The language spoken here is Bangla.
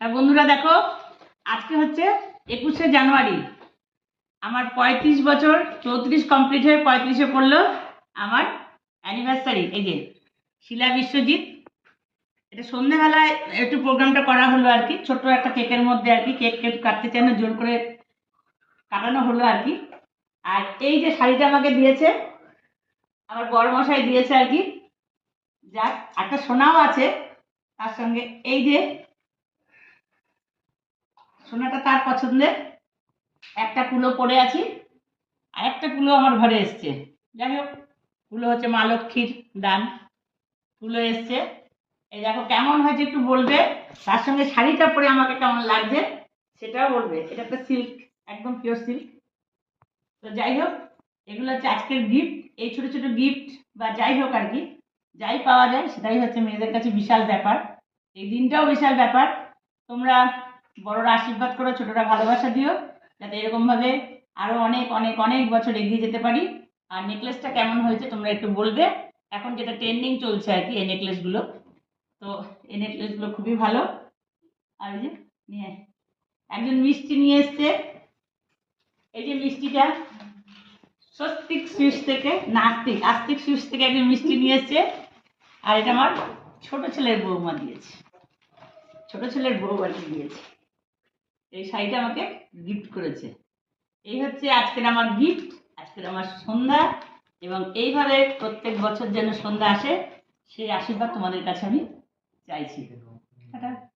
বন্ধুরা দেখো, আজকে হচ্ছে 21শে জানুয়ারি। আমার 35 বছর, 34 কমপ্লিট হয়ে 35-এ পড়লো আমার অ্যানিভার্সারি। এই যে শিলা বিশ্বজিৎ, এটা সন্ধ্যেবেলায় একটু প্রোগ্রামটা করা হলো আর কি, ছোট্ট একটা কেকের মধ্যে আর কি। কেক কাটতে চাই না, জোর করে কাটানো হলো আর কি। আর এই যে শাড়িটা আমাকে দিয়েছে আমার বড় মশাই দিয়েছে আর কি। যাক, একটা সোনাও আছে তার সঙ্গে। এই যে সোনাটা তার পছন্দের, একটা কুলো পরে আছি, আর একটা কুলো আমার ঘরে এসছে। যাই হোক, কুলো হচ্ছে মা লক্ষ্মীর দান, কুলো এসছে। এই দেখো কেমন হয়েছে একটু বলবে, তার সঙ্গে শাড়িটা পরে আমাকে কেমন লাগছে সেটাও বলবে। এটা একটা সিল্ক, একদম পিওর সিল্ক। তো যাই হোক, এগুলো হচ্ছে আজকের গিফট। এই ছোট ছোট গিফট বা যাই হোক আর কি, যাই পাওয়া যায় সেটাই হচ্ছে মেয়েদের কাছে বিশাল ব্যাপার। এই দিনটাও বিশাল ব্যাপার। তোমরা বড়রা আশীর্বাদ করো, ছোটরা ভালোবাসা দিও, যাতে এরকম ভাবে আরো অনেক অনেক অনেক বছর এগিয়ে যেতে পারি। আর নেকলেসটা কেমন হয়েছে তোমরা একটু বলবে। এখন যেটা ট্রেন্ডিং চলছে আর কি এই নেকলেসগুলো, তো এই নেকলেসগুলো খুবই ভালো। আর এই যে নিয়ে একজন মিষ্টি নিয়ে এসছে। এই যে মিষ্টিটা স্বস্তিক সুইটস থেকে, না আস্তিক, আস্তিক সুইটস থেকে একজন মিষ্টি নিয়ে এসছে। আর এটা আমার ছোট ছেলের বৌমা দিয়েছে, ছোট ছেলের বউ আর কি দিয়েছে। এই শাড়িটা আমাকে গিফট করেছে। এই হচ্ছে আজকের আমার গিফট, আজকের আমার সন্ধ্যা। এবং এইভাবে প্রত্যেক বছর যেন সন্ধ্যা আসে, সেই আশীর্বাদ তোমাদের কাছে আমি চাইছি। টাটা।